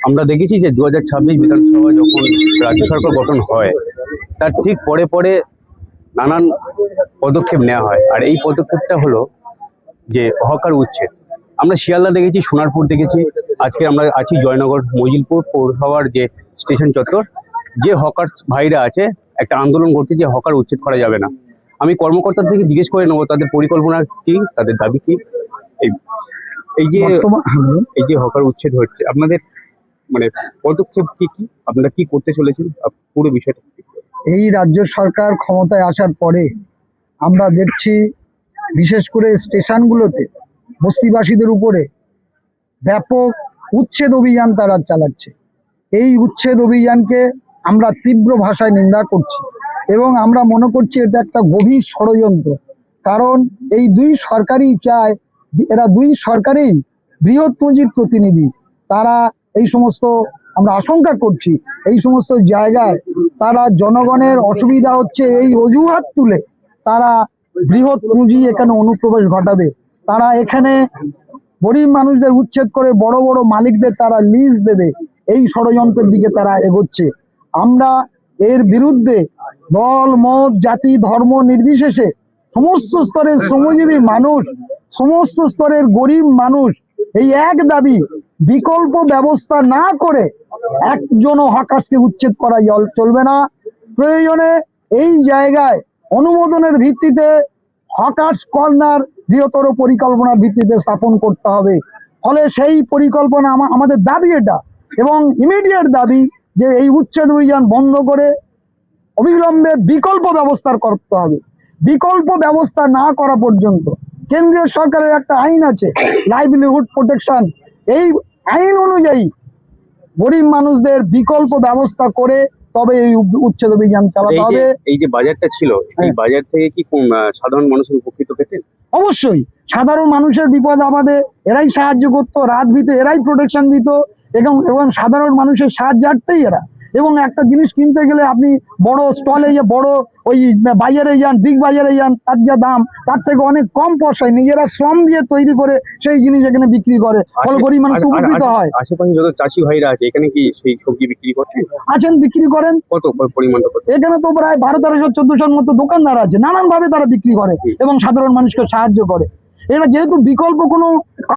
আমরা দেখেছি যে 2026 বিধানসভা যখন রাজ্য সরকার গঠন হয় তার ঠিক পরে পরে নানান পদক্ষেপ নেওয়া হয়। আর এই পদক্ষেপটা হলো যে হকার উচ্ছেদ। আমরা শিয়ালদা দেখেছি, সোনারপুর দেখেছি, আজকে আমরা আছি জয়নগর মজিলপুর পৌরসভার যে স্টেশন চত্বর। যে হকার ভাইরা আছে একটা আন্দোলন করছে যে হকার উচ্ছেদ করা যাবে না। আমি কর্মকর্তা থেকে জিজ্ঞেস করে নেবো তাদের পরিকল্পনা কি, তাদের দাবি কি। এই যে হকার উচ্ছেদ হচ্ছে, আপনাদের মানে পদক্ষেপ কি কি, আপনারা কি করতে চলেছেন, পুরো বিষয়টা? এই রাজ্য সরকার ক্ষমতায় আসার পরে আমরা দেখছি বিশেষ করে স্টেশনগুলোতে বস্তিবাসীদের উপরে ব্যাপক উচ্ছেদ অভিযান তারা চালাচ্ছে। এই উচ্ছেদ অভিযানকে আমরা তীব্র ভাষায় নিন্দা করছি এবং আমরা মনে করছি এটা একটা গভীর ষড়যন্ত্র। কারণ এই দুই সরকারই চায়, এরা দুই সরকারেই বৃহৎ পুঁজির প্রতিনিধি। তারা এই সমস্ত, আমরা আশঙ্কা করছি এই সমস্ত জায়গায় তারা জনগণের অসুবিধা হচ্ছে এই অজুহাত তুলে তারা বৃহৎ পুঁজি এখানে অনুপ্রবেশ ঘটাবে। তারা এখানে গরিব মানুষদের উচ্ছেদ করে বড় বড় মালিকদের তারা লিজ দেবে, এই ষড়যন্ত্রের দিকে তারা এগোচ্ছে। আমরা এর বিরুদ্ধে দল মত জাতি ধর্ম নির্বিশেষে সমস্ত স্তরের শ্রমজীবী মানুষ, সমস্ত স্তরের গরিব মানুষ এই এক দাবি, বিকল্প ব্যবস্থা না করে একজনও হকার্সকে উচ্ছেদ করা চলবে না। প্রয়োজনে এই জায়গায় অনুমোদনের ভিত্তিতে হকার্স কর্নার বৃহত্তর পরিকল্পনার ভিত্তিতে স্থাপন করতে হবে। ফলে সেই পরিকল্পনা আমাদের দাবি এটা, এবং ইমিডিয়েট দাবি যে এই উচ্ছেদ অভিযান বন্ধ করে অবিলম্বে বিকল্প ব্যবস্থা করতে হবে। বিকল্প ব্যবস্থা না করা পর্যন্ত কেন্দ্রীয় সরকারের একটা আইন আছে, লাইভলিহুড প্রোটেকশন, এই আইন অনুযায়ী গরিব মানুষদের বিকল্প ব্যবস্থা করে তবে এই উচ্ছেদ অভিযান চালাতে হবে। এই যে বাজারটা ছিল, এই বাজার থেকে কি সাধারণ মানুষের উপকৃত পেতেন? অবশ্যই সাধারণ মানুষের বিপদ আপদে এরাই সাহায্য করতো, রাত ভিতে এরাই প্রোটেকশন দিত এবং সাধারণ মানুষের সাহায্যার্থেই এরা। এবং একটা জিনিস কিনতে গেলে আপনি বড় স্টলে যে বড় ওই বাজারে যান, বিগ বাজারে যান, তার যা দাম তার থেকে অনেক কম পয়সায় নিজেরা শ্রম দিয়ে তৈরি করে সেই জিনিস এখানে বিক্রি করে, ফলে গরিব মানুষ উপকৃত হয়। আশেপাশে যত চাষি ভাইরা আছে এখানে কি সেই সবজি বিক্রি করছেন? আছেন, বিক্রি করেন। কত পরিমাণটা? এখানে তো প্রায় 1200 1400 মতো দোকানদার আছে, নানান ভাবে তারা বিক্রি করে এবং সাধারণ মানুষকে সাহায্য করে। এটা যেহেতু বিকল্প কোনো